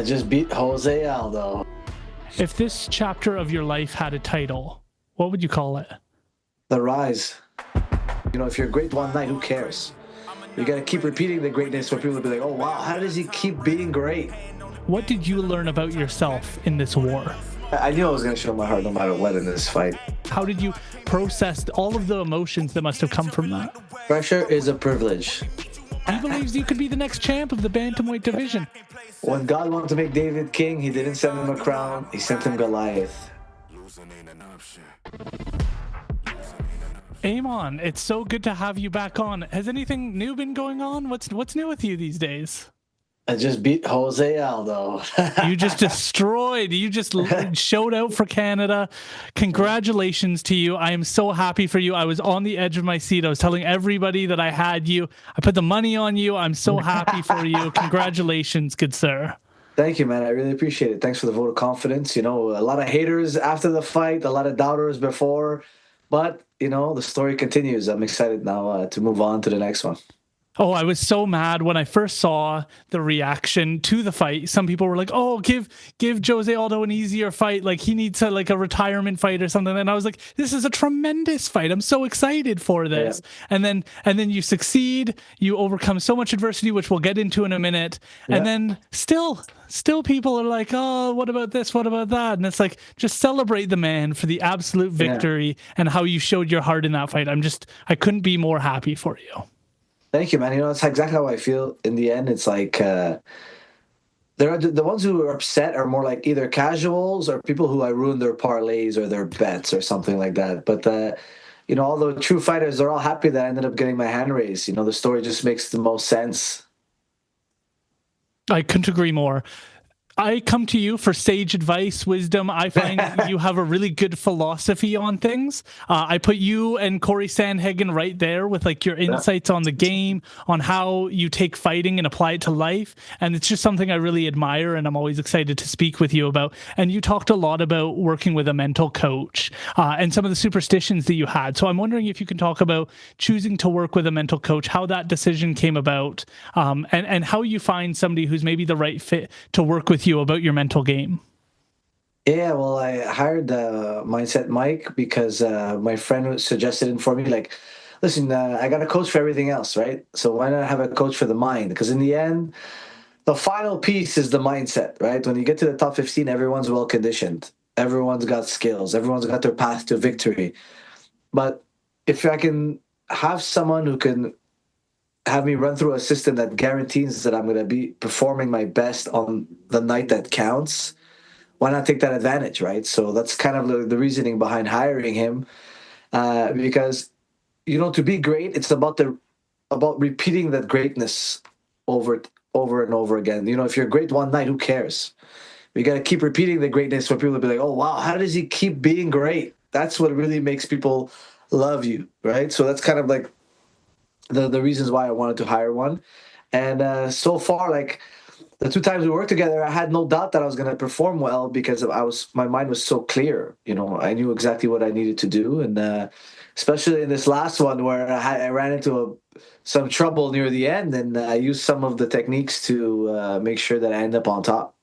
I just beat Jose Aldo. If this chapter of your life had a title, what would you call it? The rise. If you're great one night, who cares? You got to keep repeating the greatness for people to be like, oh, wow, how does he keep being great? What did you learn about yourself in this war? I knew I was going to show my heart no matter what in this fight. How did you process all of the emotions that must have come from that? Pressure is a privilege. He believes you could be the next champ of the bantamweight division. When God wanted to make David king, he didn't send him a crown, he sent him Goliath. Aiemann, it's so good to have you back on. Has anything new been going on? What's new with you these days? I just beat Jose Aldo. You just destroyed. You just showed out for Canada. Congratulations to you. I am so happy for you. I was on the edge of my seat. I was telling everybody that I had you. I put the money on you. I'm so happy for you. Congratulations, good sir. Thank you, man. I really appreciate it. Thanks for the vote of confidence. A lot of haters after the fight, a lot of doubters before. But, the story continues. I'm excited now to move on to the next one. Oh, I was so mad when I first saw the reaction to the fight. Some people were like, "Oh, give Jose Aldo an easier fight. Like he needs a retirement fight or something." And I was like, "This is a tremendous fight. I'm so excited for this." Yeah. And then you succeed. You overcome so much adversity, which we'll get into in a minute. Yeah. And then still people are like, "Oh, what about this? What about that?" And it's like, just celebrate the man for the absolute victory and how you showed your heart in that fight. I couldn't be more happy for you. Thank you, man. It's exactly how I feel in the end. It's like there are the ones who are upset are more like either casuals or people who I ruined their parlays or their bets or something like that. But, all the true fighters are all happy that I ended up getting my hand raised. The story just makes the most sense. I couldn't agree more. I come to you for sage advice, wisdom. I find you have a really good philosophy on things. I put you and Corey Sandhagen right there with your insights on the game, on how you take fighting and apply it to life. And it's just something I really admire, and I'm always excited to speak with you about. And you talked a lot about working with a mental coach and some of the superstitions that you had. So I'm wondering if you can talk about choosing to work with a mental coach, how that decision came about, and how you find somebody who's maybe the right fit to work with you about your mental game. Yeah, well, I hired Mindset Mike because my friend suggested it for me. Like, listen, I got a coach for everything else, right? So why not have a coach for the mind? Because in the end, the final piece is the mindset, right? When you get to the top 15, everyone's well conditioned. Everyone's got skills. Everyone's got their path to victory. But if I can have someone who can have me run through a system that guarantees that I'm going to be performing my best on the night that counts, why not take that advantage, right? So that's kind of the reasoning behind hiring him, because to be great, it's about repeating that greatness over and over again. If you're great one night, who cares? You got to keep repeating the greatness for people to be like, oh wow, how does he keep being great? That's what really makes people love you, right? So that's kind of like the reasons why I wanted to hire one. And so far, the two times we worked together, I had no doubt that I was going to perform well because my mind was so clear. I knew exactly what I needed to do. And especially in this last one where I ran into some trouble near the end, and I used some of the techniques to make sure that I end up on top.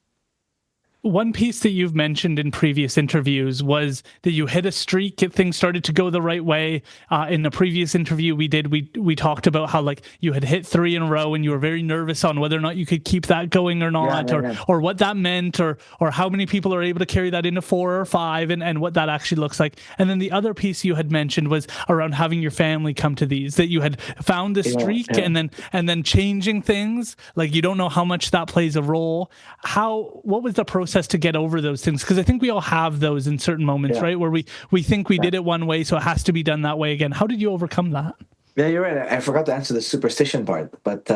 One piece that you've mentioned in previous interviews was that you hit a streak. Things started to go the right way. In a previous interview we did, we talked about how you had hit 3 in a row and you were very nervous on whether or not you could keep that going or not, or what that meant, or how many people are able to carry that into 4 or 5 and what that actually looks like. And then the other piece you had mentioned was around having your family come to these, that you had found the streak and then changing things. You don't know how much that plays a role. What was the process to get over those things? Because I think we all have those in certain moments, right? Where we think we did it one way, so it has to be done that way again. How did you overcome that? Yeah, you're right. I forgot to answer the superstition part. But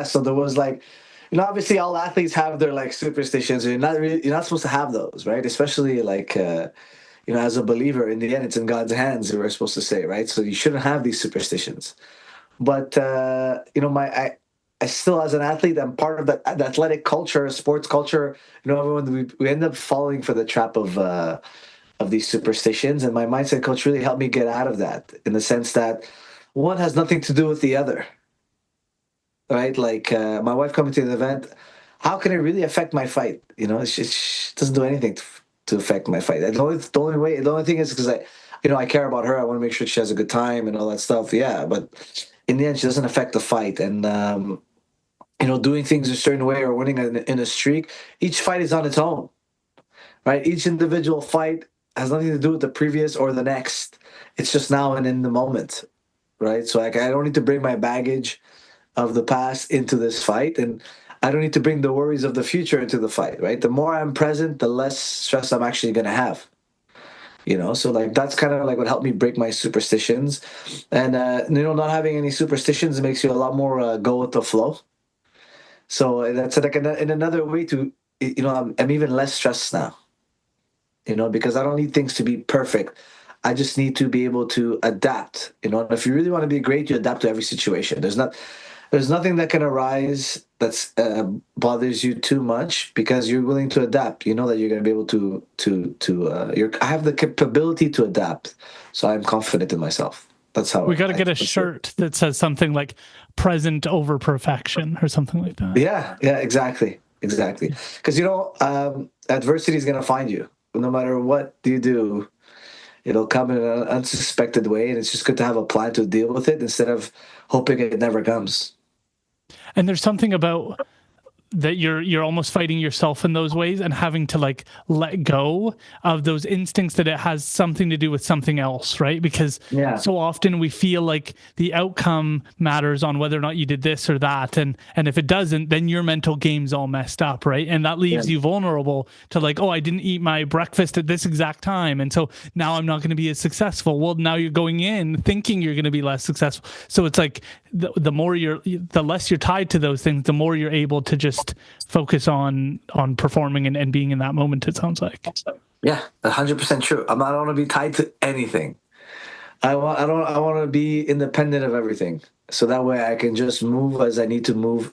so there was obviously all athletes have their superstitions. You're not supposed to have those, right? Especially as a believer, in the end, it's in God's hands, we're supposed to say, right? So you shouldn't have these superstitions. But I still, as an athlete, I'm part of the athletic culture, sports culture. Everyone, we end up falling for the trap of these superstitions. And my mindset coach really helped me get out of that, in the sense that one has nothing to do with the other, right? My wife coming to the event, how can it really affect my fight? You know, it doesn't do anything to affect my fight. The only thing is because I care about her. I want to make sure she has a good time and all that stuff. Yeah, but in the end, she doesn't affect the fight. And doing things a certain way or winning in a streak, each fight is on its own, right? Each individual fight has nothing to do with the previous or the next. It's just now and in the moment, right? So like, I don't need to bring my baggage of the past into this fight, and I don't need to bring the worries of the future into the fight, right? The more I'm present, the less stress I'm actually going to have. So like that's kind of like what helped me break my superstitions, and not having any superstitions makes you a lot more go with the flow. So that's like in another way to, I'm even less stressed now, because I don't need things to be perfect. I just need to be able to adapt. If you really want to be great, you adapt to every situation. There's nothing that can arise that's bothers you too much because you're willing to adapt. You know that you're going to be able I have the capability to adapt, so I'm confident in myself. That's how we got to get a shirt that says something like "present over perfection" or something like that. Yeah, exactly. Because adversity is going to find you, no matter what you do. It'll come in an unsuspected way, and it's just good to have a plan to deal with it instead of hoping it never comes. And there's something about that you're almost fighting yourself in those ways and having to like let go of those instincts that it has something to do with something else, right? Because so often we feel like the outcome matters on whether or not you did this or that, and if it doesn't, then your mental game's all messed up, right? And that leaves you vulnerable to like, oh, I didn't eat my breakfast at this exact time, and so now I'm not going to be as successful. Well, now you're going in thinking you're going to be less successful. So it's like the less you're tied to those things, the more you're able to just focus on performing and being in that moment, it sounds like. Yeah, 100% true. I don't want to be tied to anything. I want to be independent of everything. So that way I can just move as I need to move,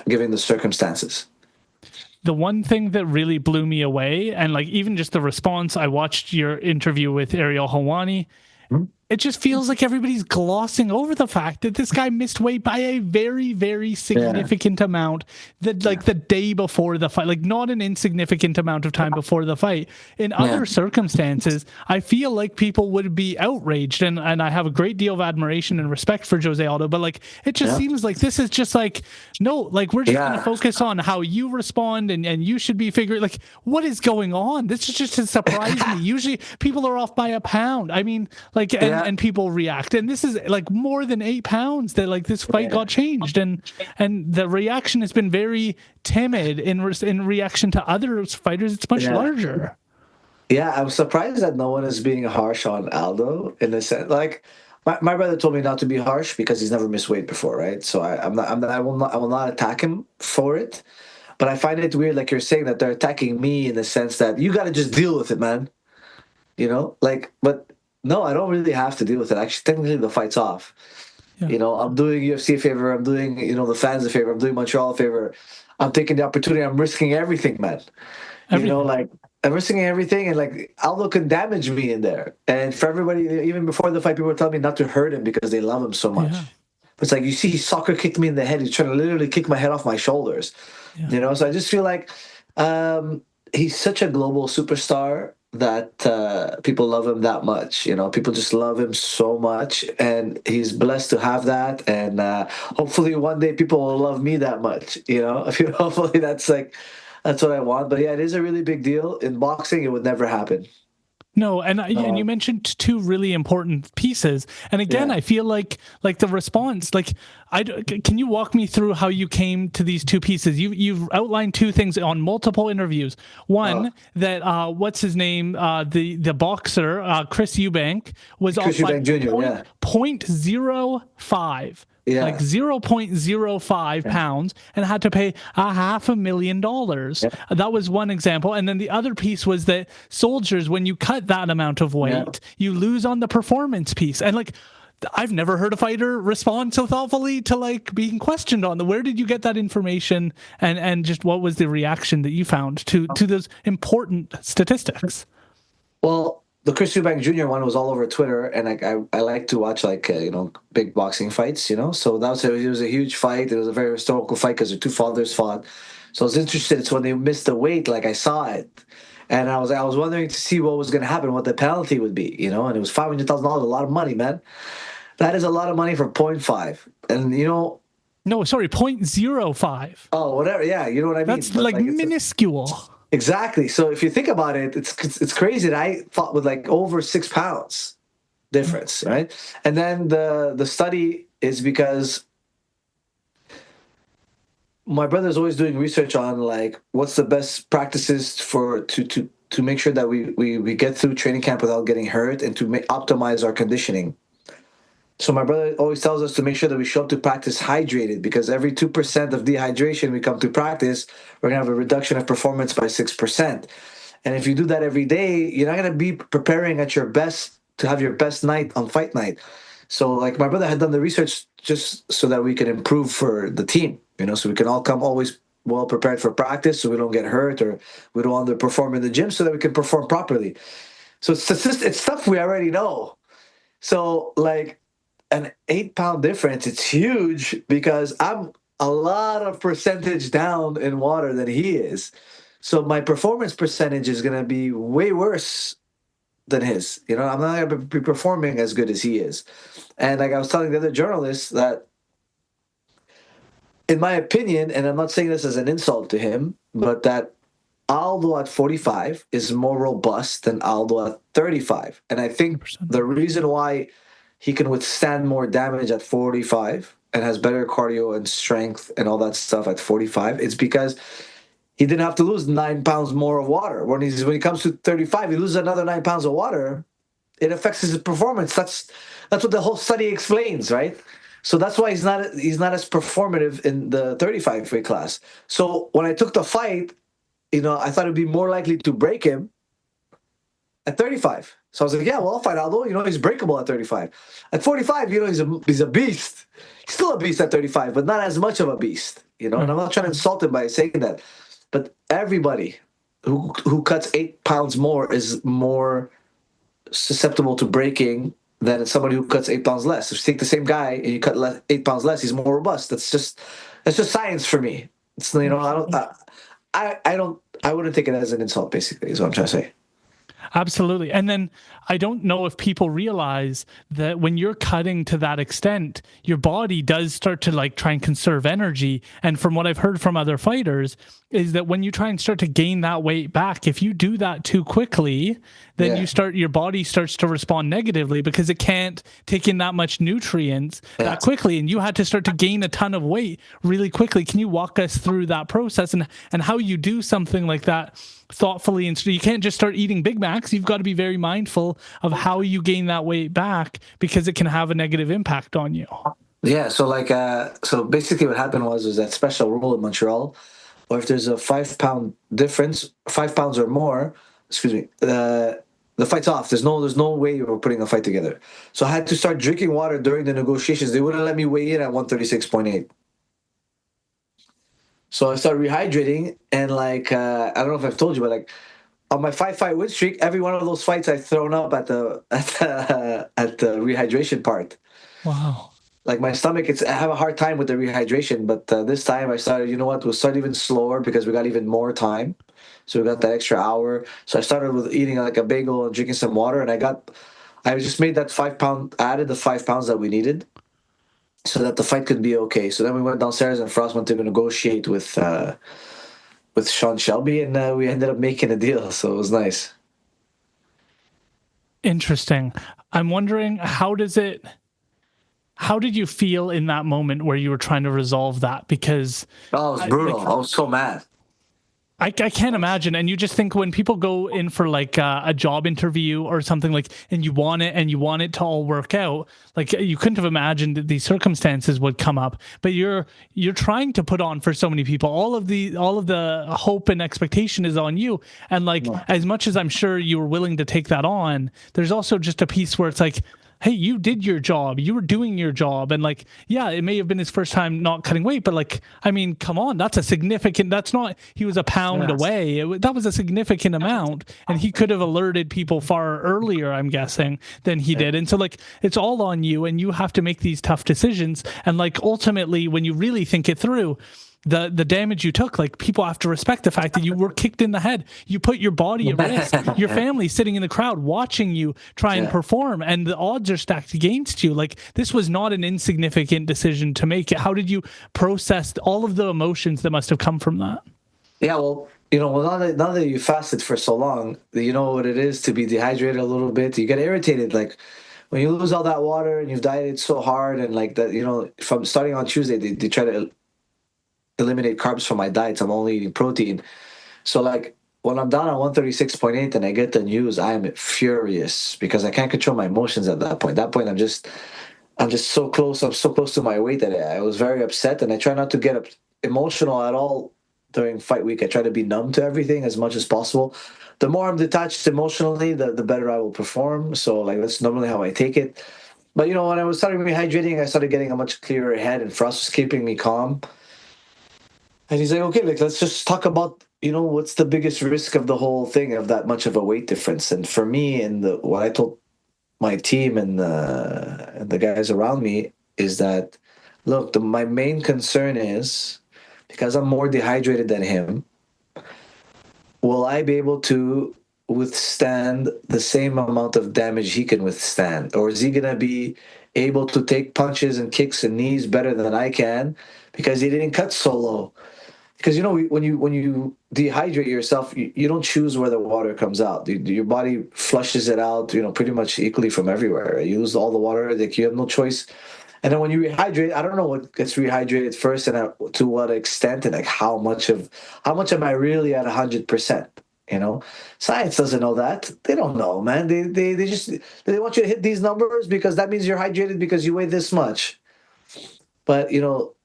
given the circumstances. The one thing that really blew me away, and like even just the response, I watched your interview with Ariel Helwani. It just feels like everybody's glossing over the fact that this guy missed weight by a very, very significant amount. That like the day before the fight, like not an insignificant amount of time before the fight. In other circumstances, I feel like people would be outraged, and I have a great deal of admiration and respect for Jose Aldo, but like it just seems like this is just like, no, like we're just going to focus on how you respond, and you should be figuring like what is going on. This is just to surprise me. Usually people are off by a pound. I mean, like, and people react, and this is like more than 8 pounds that like this fight got changed, and the reaction has been very timid in reaction to other fighters. It's much larger. Yeah, I'm surprised that no one is being harsh on Aldo in a sense. Like my brother told me not to be harsh because he's never missed weight before, right? So I will not attack him for it. But I find it weird, like you're saying, that they're attacking me in the sense that you got to just deal with it, man. But. No, I don't really have to deal with it. Actually, technically, the fight's off. Yeah. I'm doing UFC a favor. I'm doing, the fans a favor. I'm doing Montreal a favor. I'm taking the opportunity. I'm risking everything, man. Like I'm risking everything, and like Aldo can damage me in there. And for everybody, even before the fight, people were telling me not to hurt him because they love him so much. Yeah. It's like, you see, he soccer kicked me in the head. He's trying to literally kick my head off my shoulders. Yeah. So I just feel like he's such a global superstar that people love him that much. People just love him so much, and he's blessed to have that. And hopefully one day people will love me that much. Hopefully that's what I want. But yeah, it is a really big deal. In boxing, it would never happen. No, and you mentioned two really important pieces, and again, I feel like the response, can you walk me through how you came to these two pieces? You've outlined two things on multiple interviews. One, that what's his name, the boxer Chris Eubank was off by 0.05. Like 0.05 pounds, and had to pay $500,000. Yeah. That was one example. And then the other piece was that soldiers, when you cut that amount of weight, you lose on the performance piece. And like, I've never heard a fighter respond so thoughtfully to like being questioned on where did you get that information, and just what was the reaction that you found to those important statistics? Well, the Chris Eubank Jr. one was all over Twitter, and I like to watch big boxing fights, So it was a huge fight. It was a very historical fight because the two fathers fought. So I was interested. It's when they missed the weight, like I saw it. And I was wondering to see what was going to happen, what the penalty would be, and it was $500,000, a lot of money, man. That is a lot of money for point 0.5. And, No, sorry, 0.05. oh, whatever. Yeah, you know what I mean? That's But, like minuscule. exactly. So if you think about it, it's crazy that I fought with like over 6 pounds difference, right? And then the study is because my brother's always doing research on like what's the best practices for to make sure that we get through training camp without getting hurt and to optimize our conditioning. So my brother always tells us to make sure that we show up to practice hydrated, because every 2% of dehydration we come to practice, we're going to have a reduction of performance by 6%. And if you do that every day, you're not going to be preparing at your best to have your best night on fight night. So like my brother had done the research just so that we can improve for the team, so we can all come always well prepared for practice, so we don't get hurt or we don't underperform in the gym, so that we can perform properly. So it's stuff we already know. So like an 8-pound difference, it's huge because I'm a lot of percentage down in water than he is. So my performance percentage is going to be way worse than his. I'm not going to be performing as good as he is. And like I was telling the other journalists that, in my opinion, and I'm not saying this as an insult to him, but that Aldo at 45 is more robust than Aldo at 35. And I think 100%. the reason why he can withstand more damage at 45 and has better cardio and strength and all that stuff at 45 is because he didn't have to lose 9 pounds more of water. When he comes to 35, he loses another 9 pounds of water. It affects his performance. That's what the whole study explains, right? So that's why he's not as performative in the 35 weight class. So when I took the fight, I thought it'd be more likely to break him at 35. So I was like, yeah, well, I'll fight Aldo. He's breakable at 35. At 45, he's a beast. He's still a beast at 35, but not as much of a beast. And I'm not trying to insult him by saying that. But everybody who cuts 8 pounds more is more susceptible to breaking than somebody who cuts 8 pounds less. If you take the same guy and you cut 8 pounds less, he's more robust. That's just science for me. It's I wouldn't take it as an insult. Basically, is what I'm trying to say. Absolutely. And then I don't know if people realize that when you're cutting to that extent, your body does start to like try and conserve energy. And from what I've heard from other fighters is that when you try and start to gain that weight back, if you do that too quickly, then your body starts to respond negatively because it can't take in that much nutrients that quickly. And you had to start to gain a ton of weight really quickly. Can you walk us through that process and how you do something like that thoughtfully? And so you can't just start eating Big Macs. You've got to be very mindful of how you gain that weight back because it can have a negative impact on you. Yeah. So basically what happened was that special rule in Montreal, or if there's a 5 pound difference, 5 pounds or more, the fight's off. There's no way we're putting a fight together. So I had to start drinking water during the negotiations. They wouldn't let me weigh in at 136.8. So I started rehydrating, and I don't know if I've told you, but on my 5-fight win streak, every one of those fights I've thrown up at the rehydration part. Wow. Like my stomach, I have a hard time with the rehydration, but this time I started, we'll start even slower because we got even more time. So we got that extra hour. So I started with eating like a bagel and drinking some water, and I just made that 5 pound, added the 5 pounds that we needed so that the fight could be okay. So then we went downstairs and Frost went to negotiate with Sean Shelby, and we ended up making a deal. So it was nice. Interesting. I'm wondering, how did you feel in that moment where you were trying to resolve that? Because it was brutal. I was so mad. I can't imagine. And you just think when people go in for like a job interview or something and you want it to all work out, like you couldn't have imagined that these circumstances would come up, but you're trying to put on for so many people. All of the hope and expectation is on you. And as much as I'm sure you were willing to take that on, there's also just a piece where it's like, hey, you did your job. You were doing your job. And it may have been his first time not cutting weight, but come on, he was a pound away. That was a significant amount. And he could have alerted people far earlier, I'm guessing, than he did. And so it's all on you, and you have to make these tough decisions. And ultimately, when you really think it through, the damage you took, like people have to respect the fact that you were kicked in the head. You put your body at risk. Your family sitting in the crowd watching you try and perform, and the odds are stacked against you. Like, this was not an insignificant decision to make. How did you process all of the emotions that must have come from that? Yeah, well, now that you fasted for so long, you know what it is to be dehydrated a little bit. You get irritated, like when you lose all that water and you've dieted so hard, and like that, from starting on Tuesday, they try to eliminate carbs from my diet. So I'm only eating protein. So like when I'm down on 136.8 and I get the news, I am furious because I can't control my emotions at that point. At that point, I'm just so close. I'm so close to my weight that I was very upset, and I try not to get emotional at all during fight week. I try to be numb to everything as much as possible. The more I'm detached emotionally, the better I will perform. So like that's normally how I take it. But when I was starting rehydrating, I started getting a much clearer head, and Frost was keeping me calm. And he's like, okay, like let's just talk about, what's the biggest risk of the whole thing of that much of a weight difference. And for me, and what I told my team and the guys around me is that, look, my main concern is because I'm more dehydrated than him, will I be able to withstand the same amount of damage he can withstand? Or is he going to be able to take punches and kicks and knees better than I can because he didn't cut so low? Because when you dehydrate yourself, you don't choose where the water comes out. Your body flushes it out, pretty much equally from everywhere. Right? You lose all the water, like you have no choice. And then when you rehydrate, I don't know what gets rehydrated first and to what extent, and like how much am I really at 100%? Science doesn't know that. They don't know, man. They want you to hit these numbers because that means you're hydrated because you weigh this much. But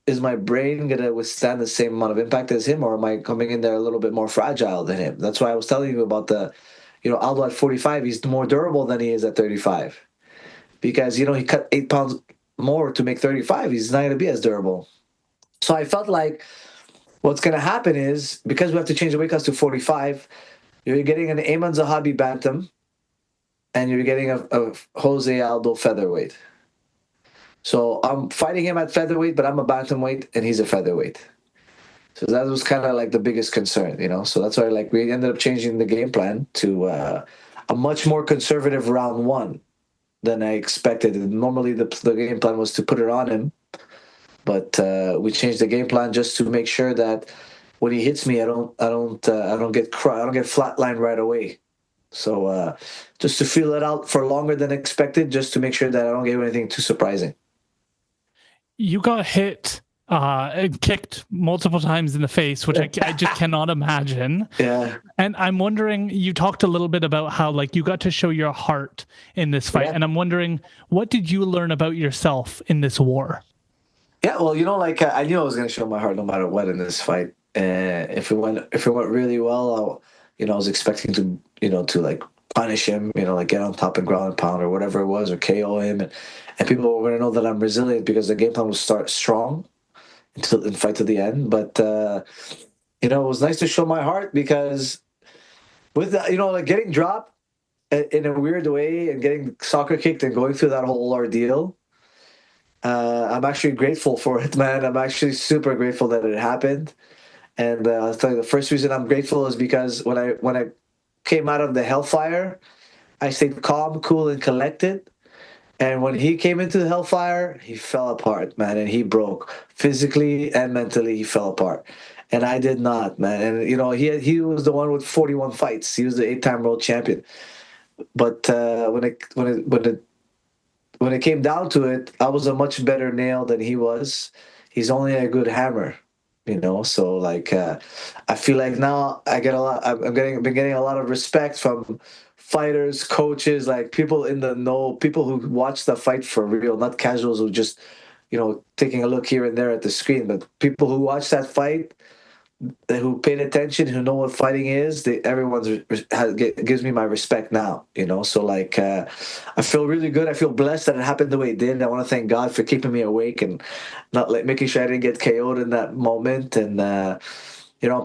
is my brain going to withstand the same amount of impact as him, or am I coming in there a little bit more fragile than him? That's why I was telling you about Aldo at 45, he's more durable than he is at 35. Because, he cut 8 pounds more to make 35. He's not going to be as durable. So I felt like what's going to happen is, because we have to change the weight class to 45, you're getting an Aiemann Zahabi bantam, and you're getting a Jose Aldo featherweight. So I'm fighting him at featherweight, but I'm a bantamweight and he's a featherweight. So that was kind of like the biggest concern, So that's why we ended up changing the game plan to a much more conservative round one than I expected. Normally the game plan was to put it on him, but we changed the game plan just to make sure that when he hits me, I don't get flatlined right away. So just to feel it out for longer than expected, just to make sure that I don't get anything too surprising. You got hit and kicked multiple times in the face, which I just cannot imagine. Yeah. And I'm wondering, you talked a little bit about how you got to show your heart in this fight. Yeah. And I'm wondering, what did you learn about yourself in this war? Yeah, well, I knew I was going to show my heart no matter what in this fight. If it went really well, I was expecting to punish him, get on top and ground and pound or whatever it was, or KO him, and people were going to know that I'm resilient because the game plan will start strong and fight to the end. But it was nice to show my heart because with getting dropped in a weird way and getting soccer kicked and going through that whole ordeal, I'm actually grateful for it, man. I'm actually super grateful that it happened. And I'll tell you, the first reason I'm grateful is because when I came out of the hellfire, I stayed calm, cool, and collected. And when he came into the hellfire, he fell apart, man, and he broke physically and mentally. He fell apart, and I did not, man. And he was the one with 41 fights. He was the 8-time world champion. But when it came down to it, I was a much better nail than he was. He's only a good hammer. So I feel like now I've been getting a lot of respect from fighters, coaches, people in the know, people who watch the fight for real, not casuals who just, taking a look here and there at the screen, but people who watch that fight, who paid attention, who know what fighting is. Everyone gives me my respect now, So I feel really good. I feel blessed that it happened the way it did. I want to thank God for keeping me awake and not making sure I didn't get KO'd in that moment. And I'm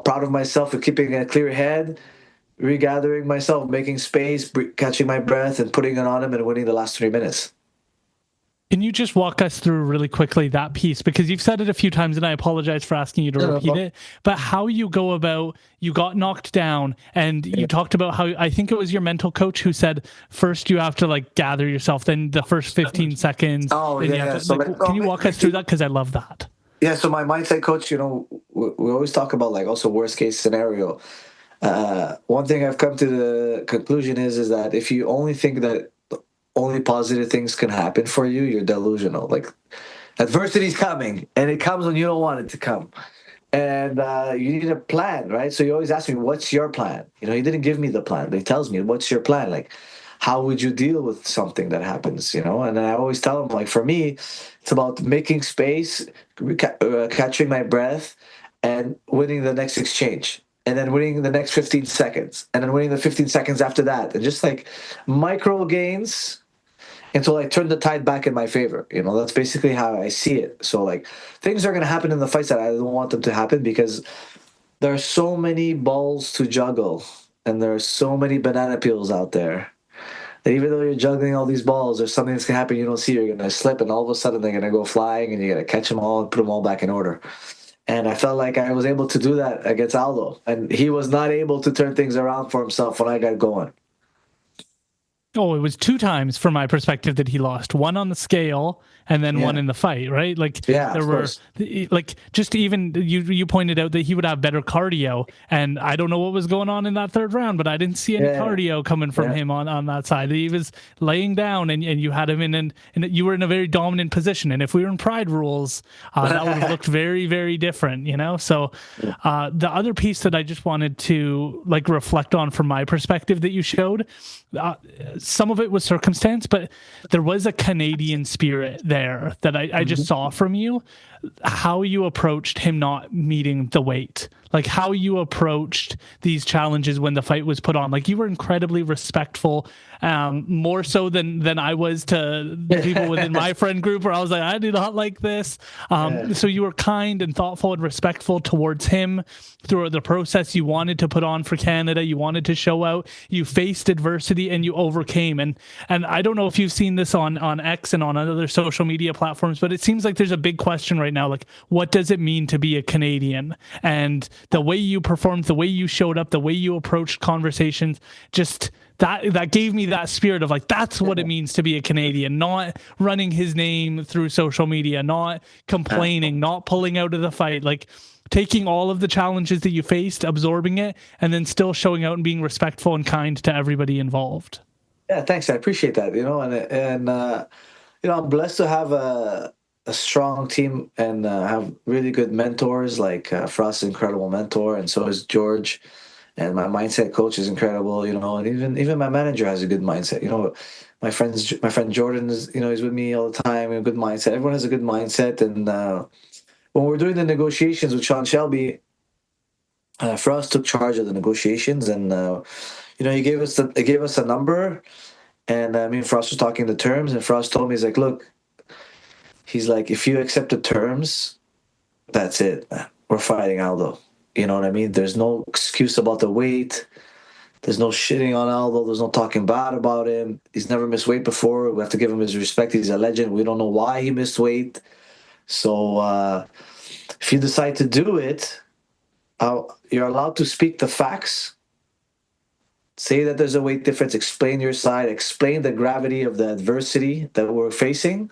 proud of myself for keeping a clear head, regathering myself, making space, catching my breath, and putting it on him and winning the last 3 minutes. Can you just walk us through really quickly that piece? Because you've said it a few times and I apologize for asking you to repeat it, but how you go about, you got knocked down and you talked about how, I think it was your mental coach who said, first you have to like gather yourself, then the first 15 seconds. Oh, then yeah. So can you walk us through that? Because I love that. Yeah, so my mindset coach, we always talk about like also worst case scenario. One thing I've come to the conclusion is that if you only think that only positive things can happen for you, you're delusional. Like adversity's coming, and it comes when you don't want it to come, and you need a plan, right? So you always ask me, "What's your plan?" He didn't give me the plan, but he tells me, "What's your plan?" Like, how would you deal with something that happens? And then I always tell him, like, for me, it's about making space, catching my breath, and winning the next exchange. And then winning the next 15 seconds, and then winning the 15 seconds after that, and just like micro gains until I turn the tide back in my favor. That's basically how I see it. So like things are going to happen in the fights that I don't want them to happen because there are so many balls to juggle and there are so many banana peels out there that even though you're juggling all these balls, there's something that's going to happen you don't see. You're going to slip and all of a sudden they're going to go flying and you're going to catch them all and put them all back in order. And I felt like I was able to do that against Aldo. And he was not able to turn things around for himself when I got going. Oh, it was 2 times from my perspective that he lost. One on the scale and then one in the fight, right? Like there were like just even you pointed out that he would have better cardio, and I don't know what was going on in that 3rd round, but I didn't see any cardio coming from him on that side. He was laying down and you had him and you were in a very dominant position. And if we were in Pride rules, that would have looked very, very different, So the other piece that I just wanted to like reflect on from my perspective that you showed, some of it was circumstance, but there was a Canadian spirit there that I just saw from you. How you approached him not meeting the weight, like how you approached these challenges when the fight was put on. Like you were incredibly respectful, more so than I was to the people within my friend group, where I was like, I do not like this. So you were kind and thoughtful and respectful towards him throughout the process. You wanted to put on for Canada. You wanted to show out. You faced adversity and you overcame. And I don't know if you've seen this on X and on other social media platforms, but it seems like there's a big question right now. Like, what does it mean to be a Canadian? And the way you performed, the way you showed up, the way you approached conversations, just that gave me that spirit of like, that's what it means to be a Canadian, not running his name through social media, not complaining, not pulling out of the fight, like taking all of the challenges that you faced, absorbing it, and then still showing out and being respectful and kind to everybody involved. Yeah, thanks. I appreciate that, and I'm blessed to have a strong team and have really good mentors. Like Firas is an incredible mentor, and so is George. And my mindset coach is incredible, and even my manager has a good mindset. My friend Jordan is, he's with me all the time. A good mindset. Everyone has a good mindset. And when we're doing the negotiations with Sean Shelby, Firas took charge of the negotiations, and he gave us a number, and me and Firas was talking the terms, and Firas told me, he's like, look. He's like, if you accept the terms, that's it. We're fighting Aldo. You know what I mean? There's no excuse about the weight. There's no shitting on Aldo. There's no talking bad about him. He's never missed weight before. We have to give him his respect. He's a legend. We don't know why he missed weight. So if you decide to do it, you're allowed to speak the facts. Say that there's a weight difference. Explain your side. Explain the gravity of the adversity that we're facing.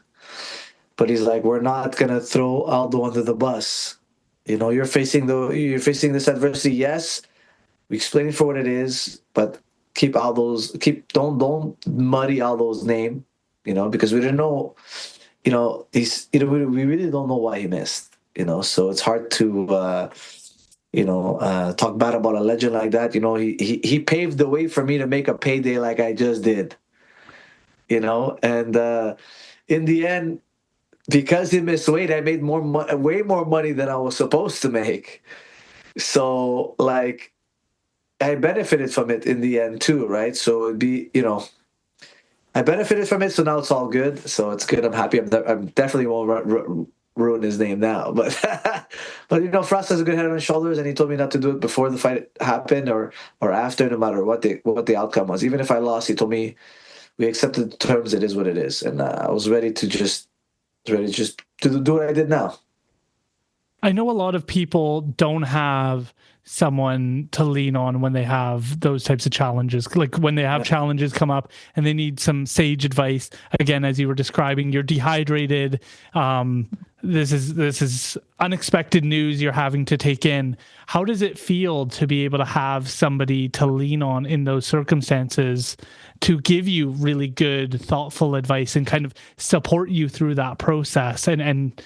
But he's like, we're not gonna throw Aldo under the bus. You're facing this adversity. Yes, we explain it for what it is, but don't muddy Aldo's name. Because we didn't know. We really don't know why he missed. So it's hard to talk bad about a legend like that. He paved the way for me to make a payday like I just did. And in the end. Because he missed weight, I made way more money than I was supposed to make. So, like, I benefited from it in the end too, right? So it'd be, I benefited from it, so now it's all good. So it's good. I'm happy. I'm definitely won't ruin his name now, but Firas has a good head on his shoulders, and he told me not to do it before the fight happened or after, no matter what the outcome was. Even if I lost, he told me we accepted the terms. It is what it is, and I was ready to just ready to just to do what I did now. I know a lot of people don't have someone to lean on when they have those types of challenges, like when they have challenges come up and they need some sage advice. Again, as you were describing, you're dehydrated. This is unexpected news you're having to take in. How does it feel to be able to have somebody to lean on in those circumstances to give you really good, thoughtful advice and kind of support you through that process and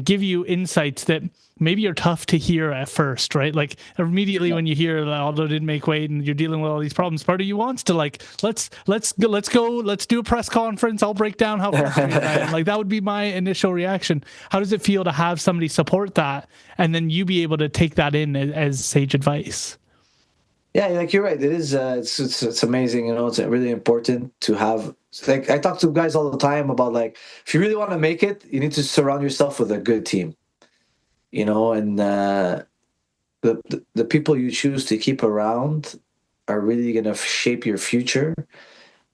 give you insights that maybe are tough to hear at first, right? Like immediately when you hear that Aldo didn't make weight and you're dealing with all these problems, part of you wants to like, let's do a press conference. I'll break down how frustrated I am. Like that would be my initial reaction. How does it feel to have somebody support that and then you be able to take that in as sage advice? Yeah, like you're right. It is. It's amazing. You know, it's really important to have. Like I talk to guys all the time about like if you really want to make it, you need to surround yourself with a good team. You know, and the people you choose to keep around are really gonna shape your future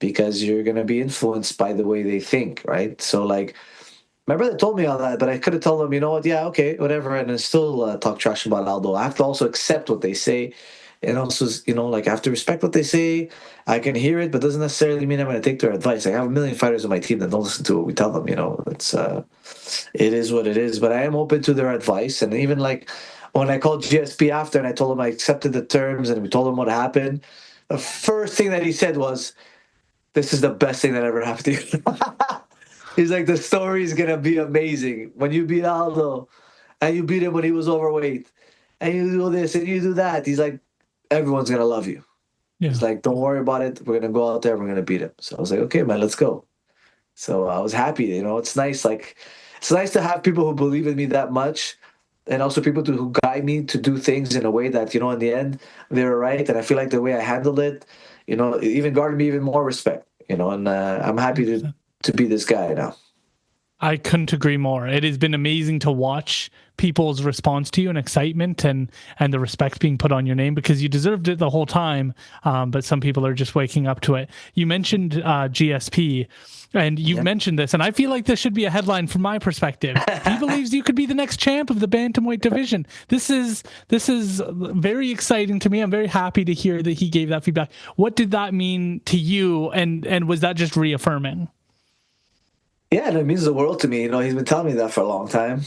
because you're gonna be influenced by the way they think, right? So like. My brother told me all that, but I could have told him, you know what, yeah, okay, whatever, and I still talk trash about Aldo. I have to also accept what they say, and also, you know, like I have to respect what they say. I can hear it, but doesn't necessarily mean I'm going to take their advice. I have a million fighters on my team that don't listen to what we tell them. You know, it is what it is. But I am open to their advice, and even like when I called GSP after and I told him I accepted the terms and we told him what happened, the first thing that he said was, "This is the best thing that ever happened to you." He's like, the story is gonna be amazing when you beat Aldo, and you beat him when he was overweight, and you do this and you do that. He's like, everyone's gonna love you. Yeah. He's like, don't worry about it. We're gonna go out there. We're gonna beat him. So I was like, okay, man, let's go. So I was happy. You know, it's nice. Like, it's nice to have people who believe in me that much, and also people who guide me to do things in a way that, you know, in the end they were right. And I feel like the way I handled it, you know, it even garnered me even more respect. You know, and I'm happy to be this guy now. I couldn't agree more. It has been amazing to watch people's response to you and excitement and the respect being put on your name because you deserved it the whole time. But some people are just waking up to it. You mentioned GSP and you've mentioned this, and I feel like this should be a headline from my perspective. He believes you could be the next champ of the bantamweight division. This is very exciting to me. I'm very happy to hear that he gave that feedback. What did that mean to you? And was that just reaffirming? Yeah, and it means the world to me. You know, he's been telling me that for a long time.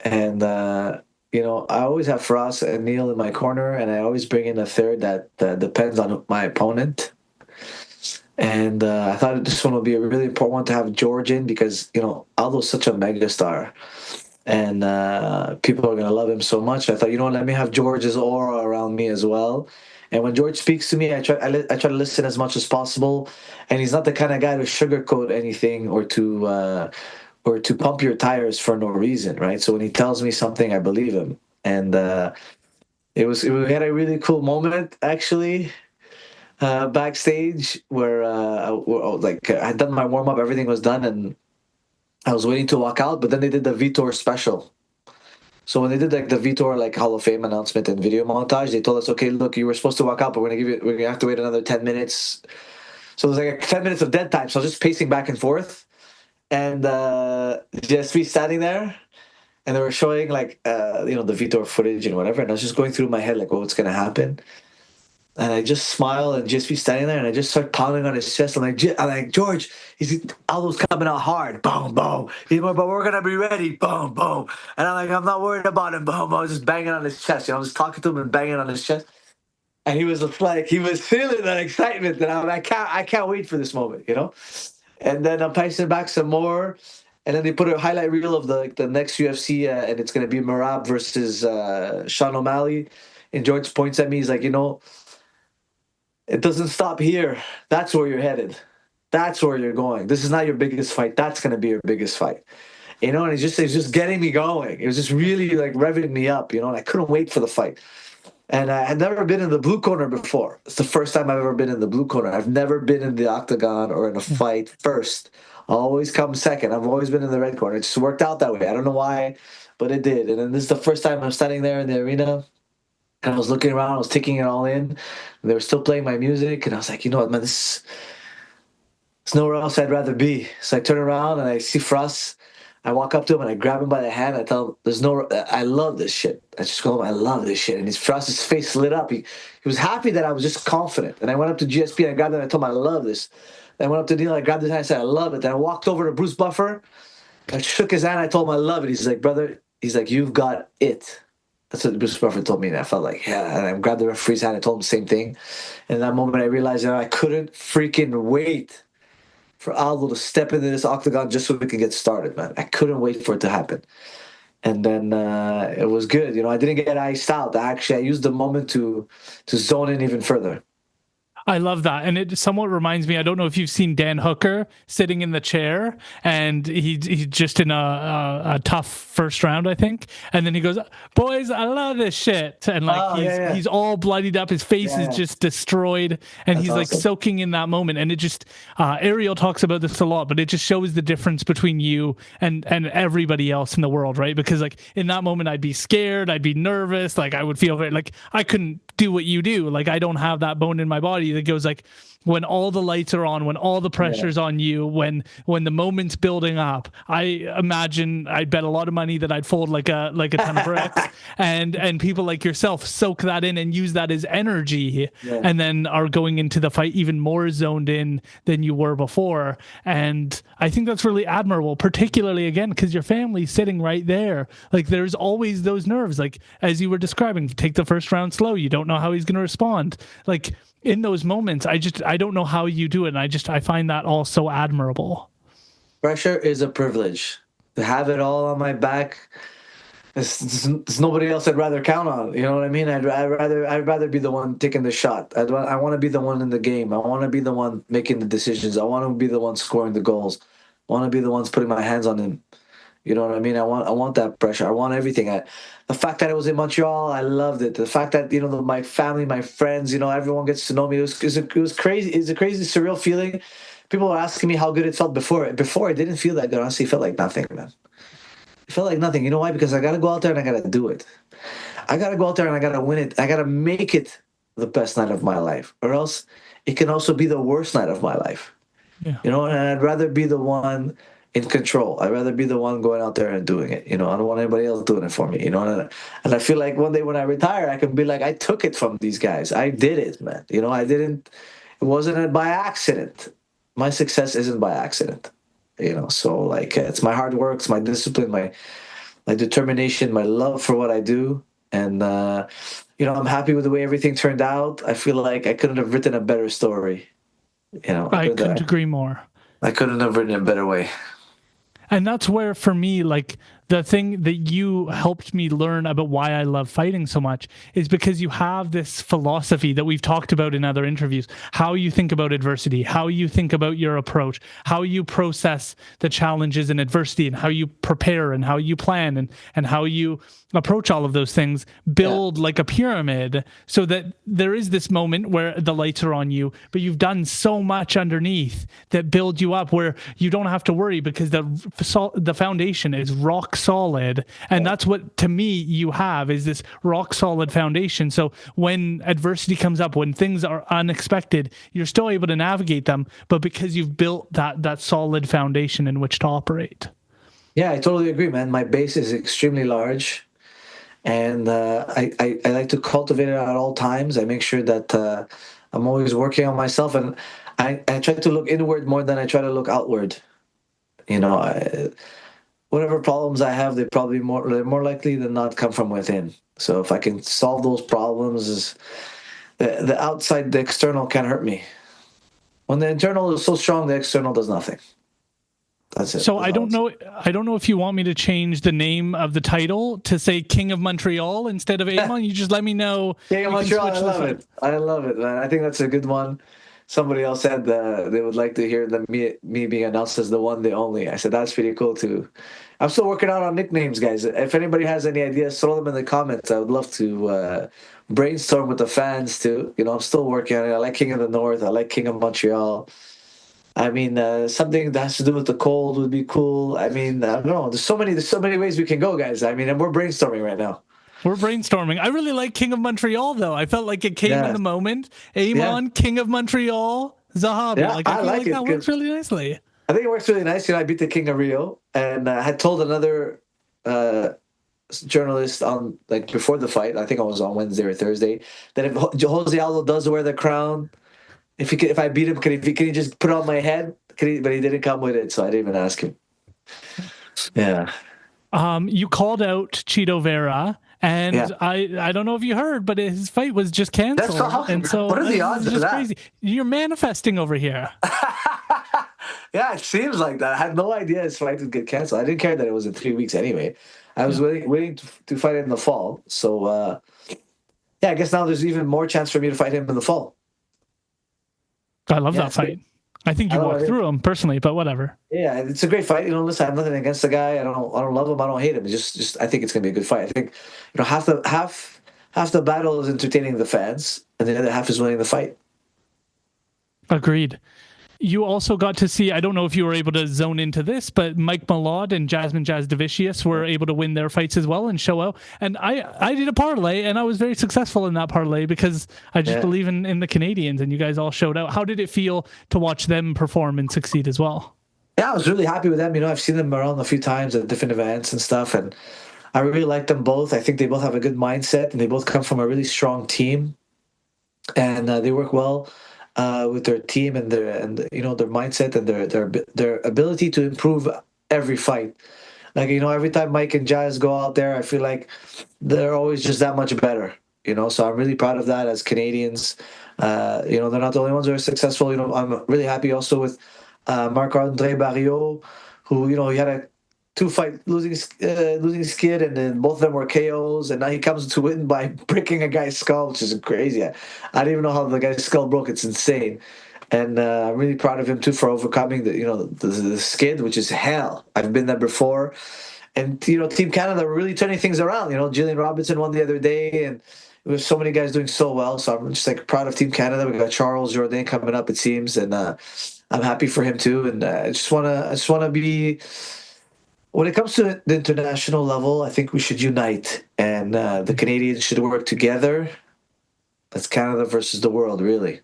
And, you know, I always have Firas and Neil in my corner, and I always bring in a third that depends on my opponent. And I thought this one would be a really important one to have George in because, you know, Aldo's such a megastar. And people are going to love him so much. I thought, you know what, let me have George's aura around me as well. And when George speaks to me, I try to listen as much as possible. And he's not the kind of guy to sugarcoat anything or to pump your tires for no reason, right? So when he tells me something, I believe him. And we had a really cool moment actually backstage where like I had done my warm up, everything was done, and I was waiting to walk out. But then they did the Vitor special. So when they did like the Vitor like Hall of Fame announcement and video montage, they told us, okay, look, you were supposed to walk out, but we're gonna have to wait another 10 minutes. So it was like 10 minutes of dead time. So I was just pacing back and forth, and GSP standing there, and they were showing like you know, the Vitor footage and whatever, and I was just going through my head like, what's gonna happen? And I just smile and just be standing there, and I just start pounding on his chest. I'm like, George, Aldo's coming out hard, boom, boom. But we're gonna be ready, boom, boom. And I'm like, I'm not worried about him, boom. I was just banging on his chest. You know, I was talking to him and banging on his chest, and he was like, he was feeling that excitement, and I'm like, I can't wait for this moment, you know. And then I'm pacing back some more, and then they put a highlight reel of the next UFC, and it's gonna be Merab versus Sean O'Malley. And George points at me, he's like, you know, it doesn't stop here. That's where you're headed. That's where you're going. This is not your biggest fight. That's going to be your biggest fight. You know, and it's just getting me going. It was just really like revving me up, you know, and I couldn't wait for the fight. And I had never been in the blue corner before. It's the first time I've ever been in the blue corner. I've never been in the octagon or in a fight first. I always come second. I've always been in the red corner. It just worked out that way. I don't know why, but it did. And then this is the first time I'm standing there in the arena. And I was looking around, I was taking it all in. And they were still playing my music. And I was like, you know what, man, there's nowhere else I'd rather be. So I turn around and I see Firas I walk up to him and I grab him by the hand. I tell him, I love this shit. I just call him, I love this shit. And Firas's face lit up. He was happy that I was just confident. And I went up to GSP and I grabbed him and I told him, I love this. Then I went up to Neil, I grabbed his hand and I said, I love it. Then I walked over to Bruce Buffer. I shook his hand. I told him, I love it. He's like, brother, you've got it. That's what Bruce Buffer told me. And I felt like, yeah. And I grabbed the referee's hand. I told him the same thing. And in that moment, I realized that I couldn't freaking wait for Aldo to step into this octagon just so we could get started, man. I couldn't wait for it to happen. And then it was good. I didn't get iced out. I used the moment to zone in even further. I love that. And it somewhat reminds me, I don't know if you've seen Dan Hooker sitting in the chair, and he's just in a tough first round, I think. And then he goes, boys, I love this shit. And he's all bloodied up. His face is just destroyed. And he's awesome. Soaking in that moment. And it just, Ariel talks about this a lot, but it just shows the difference between you and everybody else in the world, right? Because in that moment, I'd be scared. I'd be nervous. I would feel very, I couldn't do what you do. I don't have that bone in my body that goes when all the lights are on, when all the pressure's on you, when the moment's building up. I imagine I'd bet a lot of money that I'd fold like a ton of bricks, and people like yourself soak that in and use that as energy, and then are going into the fight even more zoned in than you were before. And I think that's really admirable, particularly again because your family's sitting right there. There's always those nerves, as you were describing. Take the first round slow. You don't know how he's going to respond. In those moments, I don't know how you do it, and I find that all so admirable. Pressure is a privilege. To have it all on my back, there's nobody else I'd rather count on. You know what I mean? I'd rather be the one taking the shot. I want to be the one in the game. I want to be the one making the decisions. I want to be the one scoring the goals. I want to be the ones putting my hands on him. You know what I mean? I want that pressure. I want everything. The fact that I was in Montreal, I loved it. The fact that my family, my friends, everyone gets to know me. It was crazy. It's a crazy, surreal feeling. People were asking me how good it felt before. Before, it didn't feel that good. Honestly, it felt like nothing, man. It felt like nothing. You know why? Because I got to go out there and I got to do it. I got to go out there and I got to win it. I got to make it the best night of my life, or else it can also be the worst night of my life. Yeah. And I'd rather be the one in control. I'd rather be the one going out there and doing it. I don't want anybody else doing it for me. And I feel like one day when I retire, I can be like, I took it from these guys. I did it, man. I didn't. It wasn't by accident. My success isn't by accident. So it's my hard work, it's my discipline, my determination, my love for what I do, and I'm happy with the way everything turned out. I feel like I couldn't have written a better story. I couldn't agree more. I couldn't have written it a better way. And that's where, for me, the thing that you helped me learn about why I love fighting so much is because you have this philosophy that we've talked about in other interviews, how you think about adversity, how you think about your approach, how you process the challenges and adversity, and how you prepare and how you plan and how you approach all of those things, build like a pyramid so that there is this moment where the lights are on you, but you've done so much underneath that build you up where you don't have to worry because the foundation is rock solid. And that's what, to me, you have is this rock solid foundation. So when adversity comes up, when things are unexpected, you're still able to navigate them, but because you've built that solid foundation in which to operate. Yeah, I totally agree, man. My base is extremely large. And I like to cultivate it at all times. I make sure that I'm always working on myself, and I try to look inward more than I try to look outward. Whatever problems I have, they're more likely than not come from within. So if I can solve those problems, the outside, the external can't hurt me. When the internal is so strong, the external does nothing. That's it. So I don't know if you want me to change the name of the title to say King of Montreal instead of Aiemann. You just let me know. King of Montreal, I love it. I love it, man. I think that's a good one. Somebody else said they would like to hear me being announced as the one, the only. I said, that's pretty cool too. I'm still working out on nicknames, guys. If anybody has any ideas, throw them in the comments. I would love to brainstorm with the fans too. I'm still working on it. I like King of the North. I like King of Montreal. I mean, something that has to do with the cold would be cool. I mean, I don't know. There's so many ways we can go, guys. I mean, and we're brainstorming right now. We're brainstorming. I really like King of Montreal, though. I felt like it came in the moment. Aiemann, King of Montreal, Zahabi. I feel like that works really nicely. I think it works really nice. I beat the King of Rio. And I had told another journalist on like before the fight. I think I was on Wednesday or Thursday that if Jose Aldo does wear the crown, if I beat him, can he just put it on my head? But he didn't come with it, so I didn't even ask him. Yeah. You called out Chito Vera, Yeah. and I don't know if you heard, but his fight was just That's canceled, awesome. and so What are the this odds is of just that? crazy. You're manifesting over here. Yeah, it seems like that. I had no idea his fight would get canceled. I didn't care that it was in 3 weeks anyway. I was waiting to fight it in the fall. So yeah, I guess now there's even more chance for me to fight him in the fall. I love Yeah, that fight. I think you I love walked it. through him personally, but whatever. Yeah, it's a great fight. Listen, I have nothing against the guy. I don't love him. I don't hate him. It's just I think it's gonna be a good fight. I think half the battle is entertaining the fans, and the other half is winning the fight. Agreed. You also got to see, I don't know if you were able to zone into this, but Mike Malott and Jasmine Jasdavicius were able to win their fights as well and show out. And I did a parlay, and I was very successful in that parlay because I just believe in the Canadians, and you guys all showed out. How did it feel to watch them perform and succeed as well? Yeah, I was really happy with them. I've seen them around a few times at different events and stuff, and I really like them both. I think they both have a good mindset, and they both come from a really strong team, and they work well with their team and their mindset and their ability to improve every fight. Like every time Mike and Jazz go out there, I feel like they're always just that much better. So I'm really proud of that as Canadians. They're not the only ones who are successful. I'm really happy also with Marc-André Barriot, who he had a two-fight losing skid, and then both of them were KOs, and now he comes to win by breaking a guy's skull, which is crazy. I don't even know how the guy's skull broke. It's insane. And I'm really proud of him too for overcoming the skid, which is hell. I've been there before, and Team Canada were really turning things around. Jillian Robinson won the other day, and we have so many guys doing so well. So I'm just proud of Team Canada. We got Charles Jourdain coming up, it seems, and I'm happy for him too. And I just wanna be. When it comes to the international level, I think we should unite, and the Canadians should work together. That's Canada versus the world, really.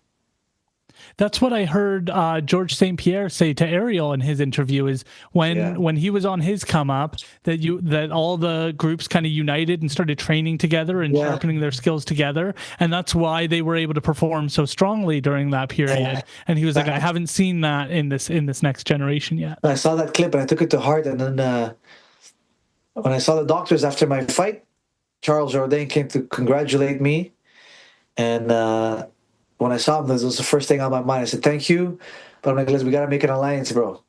That's what I heard George St. Pierre say to Ariel in his interview, is when he was on his come up, that all the groups kind of united and started training together and sharpening their skills together. And that's why they were able to perform so strongly during that period. Yeah. And he was like, I haven't seen that in this next generation yet. I saw that clip and I took it to heart. And then when I saw the doctors after my fight, Charles Jourdain came to congratulate me. And when I saw him, this was the first thing on my mind. I said, thank you. But I'm like, listen, we got to make an alliance, bro.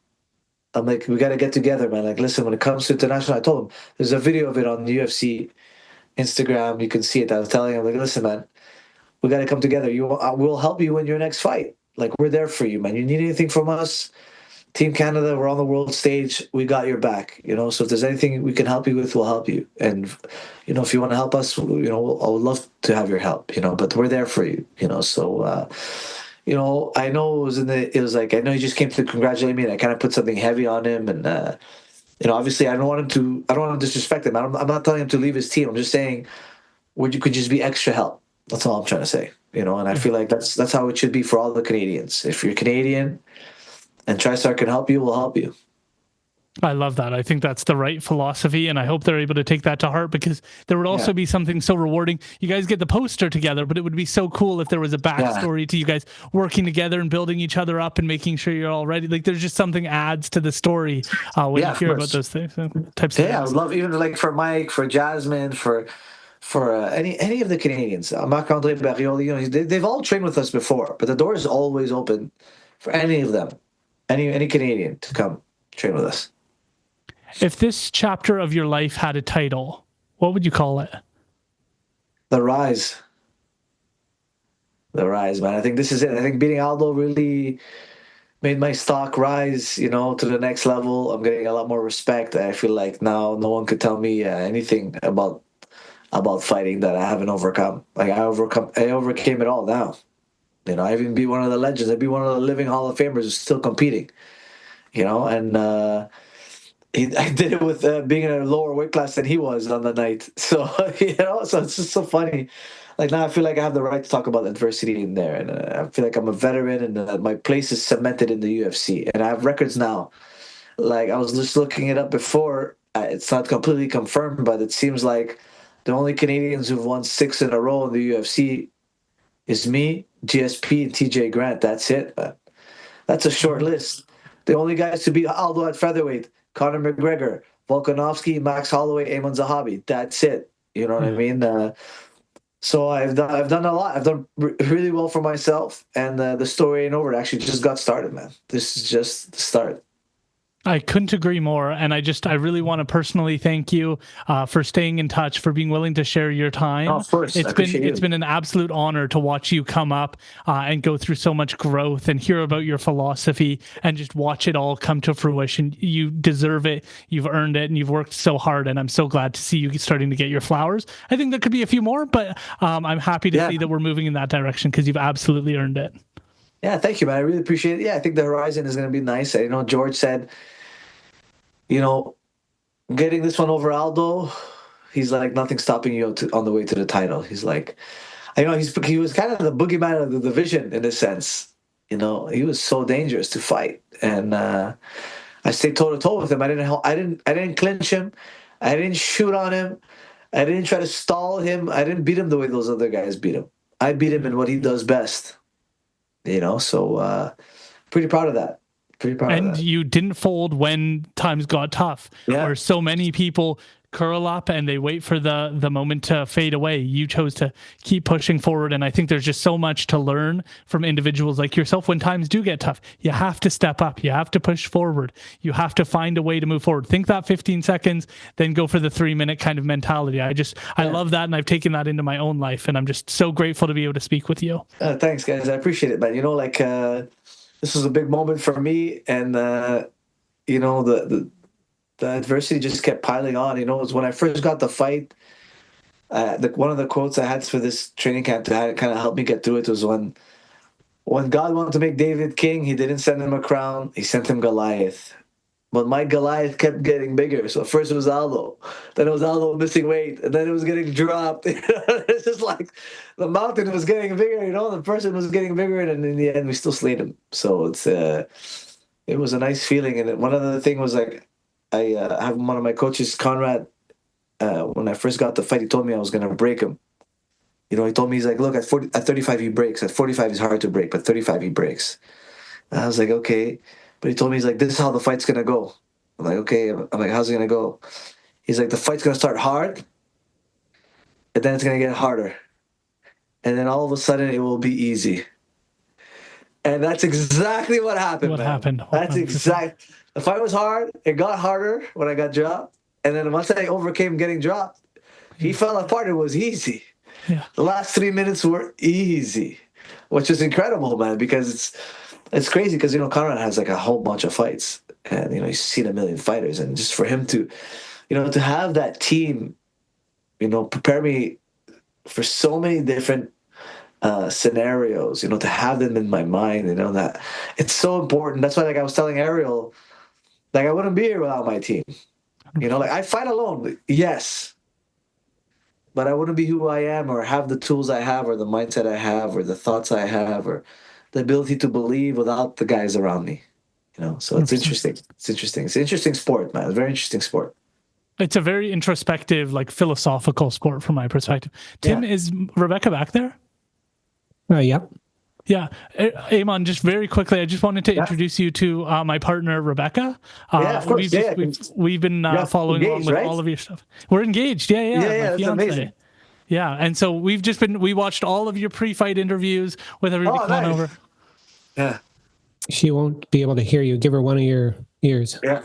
I'm like, we got to get together, man. Like, listen, when it comes to international, I told him, there's a video of it on the UFC Instagram. You can see it. I was telling him, like, listen, man, we got to come together. We'll help you win your next fight. Like, we're there for you, man. You need anything from us? Team Canada, we're on the world stage. We got your back, So if there's anything we can help you with, we'll help you. And, if you want to help us, I would love to have your help, but we're there for you, So, I know I know he just came to congratulate me, and I kind of put something heavy on him. And, obviously I don't want to disrespect him. I'm not telling him to leave his team. I'm just saying, you could just be extra help. That's all I'm trying to say, and I feel like that's how it should be for all the Canadians. If you're Canadian, and TriStar can help you, we'll help you. I love that. I think that's the right philosophy, and I hope they're able to take that to heart, because there would also be something so rewarding. You guys get the poster together, but it would be so cool if there was a backstory to you guys working together and building each other up and making sure you're all ready. Like, there's just something adds to the story when you hear about those things. Types of I would love, even for Mike, for Jasmine, for any of the Canadians. Marc-André Barriot, they've all trained with us before, but the door is always open for any of them. Any Canadian to come train with us. If this chapter of your life had a title, what would you call it? The Rise. The Rise, man. I think this is it. I think beating Aldo really made my stock rise, to the next level. I'm getting a lot more respect. I feel like now no one could tell me anything about fighting that I haven't overcome. Like, I overcame it all now. I even beat one of the legends. I beat one of the living Hall of Famers who's still competing. And I did it with being in a lower weight class than he was on the night. So, so it's just so funny. Like, now I feel like I have the right to talk about adversity in there. And I feel like I'm a veteran, and my place is cemented in the UFC. And I have records now. like I was just looking it up before. It's not completely confirmed, but it seems like the only Canadians who've won 6 in a row in the UFC is me, GSP, and TJ Grant. That's it. That's a short list. The only guys to beat Aldo at featherweight: Conor McGregor, Volkanovski, Max Holloway, Aiemann Zahabi. That's it. You know what I mean? So I've done a lot. I've done really well for myself, and the story ain't over. It actually just got started, man. This is just the start. I couldn't agree more. And I really want to personally thank you for staying in touch, for being willing to share your time. Oh, of course. It's been an absolute honor to watch you come up and go through so much growth and hear about your philosophy and just watch it all come to fruition. You deserve it. You've earned it, and you've worked so hard. And I'm so glad to see you starting to get your flowers. I think there could be a few more, but I'm happy to see that we're moving in that direction, because you've absolutely earned it. Yeah, thank you, man. I really appreciate it. Yeah, I think the horizon is going to be nice. You know, George said, you know, getting this one over Aldo, he's like, nothing stopping you on the way to the title. He's like, I know he was kind of the boogeyman of the division in a sense. You know, he was so dangerous to fight, and I stayed toe to toe with him. I didn't clinch him. I didn't shoot on him. I didn't try to stall him. I didn't beat him the way those other guys beat him. I beat him in what he does best. You know, so pretty proud of that. And you didn't fold when times got tough, where so many people curl up and they wait for the moment to fade away. You chose to keep pushing forward. And I think there's just so much to learn from individuals like yourself. When times do get tough, you have to step up. You have to push forward. You have to find a way to move forward. Think that 15 seconds, then go for the 3-minute kind of mentality. I love that. And I've taken that into my own life. And I'm just so grateful to be able to speak with you. Thanks, guys. I appreciate it, man. You know, like, this was a big moment for me. And, you know, the adversity just kept piling on. You know, it was when I first got the fight. One of the quotes I had for this training camp to kind of help me get through it was when God wanted to make David king, he didn't send him a crown, he sent him Goliath. But my Goliath kept getting bigger. So first it was Aldo, then it was Aldo missing weight, and then it was getting dropped. It's just like the mountain was getting bigger, you know, the person was getting bigger, and in the end we still slayed him. So it was a nice feeling. And one other thing was, like, I have one of my coaches, Conrad, when I first got the fight, he told me I was going to break him. You know, he told me, he's like, look, at 35 he breaks. At 45 he's hard to break, but 35 he breaks. And I was like, okay. But he told me, he's like, this is how the fight's going to go. I'm like, okay. I'm like, how's it going to go? He's like, the fight's going to start hard, and then it's going to get harder. And then all of a sudden it will be easy. And that's exactly what happened, man. That's exact. The fight was hard. It got harder when I got dropped. And then once I overcame getting dropped, he fell apart. It was easy. Yeah. The last 3 minutes were easy, which is incredible, man, because it's crazy, because, you know, Conrad has like a whole bunch of fights, and, you know, he's seen a million fighters, and just for him to, you know, to have that team, you know, prepare me for so many different scenarios, you know, to have them in my mind, you know, that it's so important. That's why, like, I was telling Ariel, like, I wouldn't be here without my team. You know, like, I fight alone, yes, but I wouldn't be who I am, or have the tools I have, or the mindset I have, or the thoughts I have, or the ability to believe without the guys around me. You know, so it's interesting. It's interesting. It's an interesting sport, man. It's a very interesting sport. It's a very introspective, like, philosophical sport from my perspective. Tim, is Rebecca back there? Yep. Yeah. Aiemann, just very quickly, I just wanted to introduce you to my partner, Rebecca. Of course. We've been following along with all of your stuff. We're engaged. Yeah, that's amazing. Yeah, and so we watched all of your pre-fight interviews with everybody coming over. Yeah. She won't be able to hear you. Give her one of your ears. Yeah.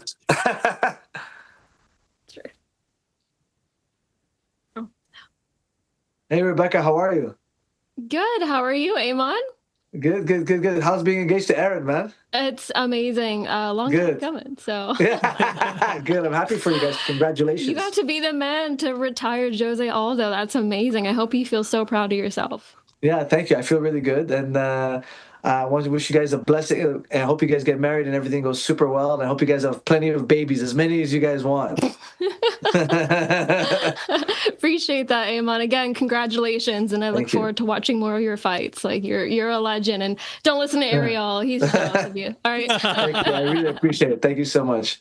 Sure. Hey, Rebecca, how are you? Good. How are you, Aiemann? Good. How's being engaged to Aaron, man? It's amazing. Long time coming. So yeah, good. I'm happy for you guys. Congratulations. You got to be the man to retire Jose Aldo. That's amazing. I hope you feel so proud of yourself. Yeah, thank you. I feel really good, and I want to wish you guys a blessing, and I hope you guys get married and everything goes super well. And I hope you guys have plenty of babies, as many as you guys want. Appreciate that, Aiemann. Again, congratulations, and I look forward to watching more of your fights. Like you're a legend, and don't listen to Ariel. He's jealous of you. All right. Thank you. I really appreciate it. Thank you so much.